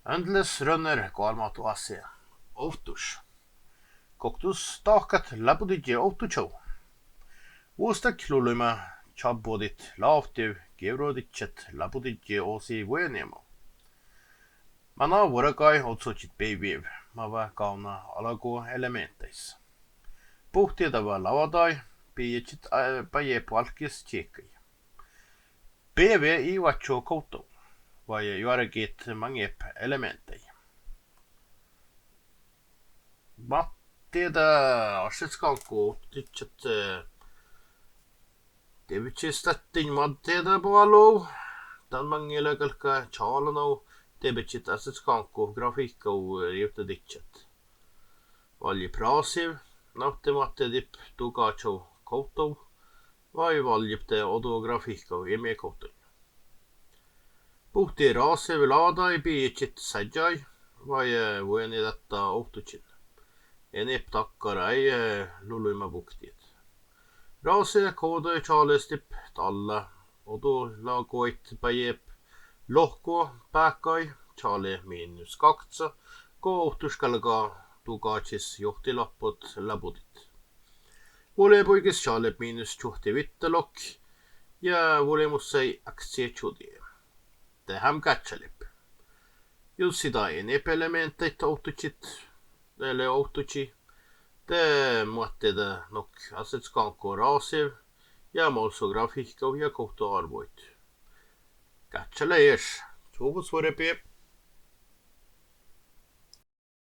Andles rönner kuolmatu asia. Outus. Koktus tahkat läpudidje oututsou. Vuostak lulima chabodit laaftiv gevroditset läpudidje osi vueniemo. Mana vuorakai otsotsit peiviv, mava kauna alago elementeis. Puhtiedava lavadai piietsit paje palkis tjekai. PV i vacho koutou, vai juoregit mangep elementei. Mattieda arsetskanku tytset Debitsettin mattieda puolou, tan mangele kalka chalano debitset arsetskanku grafiikkou riutaditset. Valji prasiv, nautti mattedip tugacho koutou, vai valjipte odo grafiikkou ime koutou. Puhti raasiv laadai piitsit sajai, vai vueni tätä oututsin. Enep takkarai luluima puktid. Raase koodoi chalestip talla, odo lagoit pajep lohko pääkai, chale -2, ko outuskalga tugatsis johtilappot läbudit. Vole poigis chale -5 ja volemussai aktsietsudi. Tähäm kätselip. Jussida enep elementeid oututsit, ele oututsi, te muottida nok asetskanku raasiv ja molso grafiikkou ja kohtu arvoit. Kätsele ees, suuvut suurepi.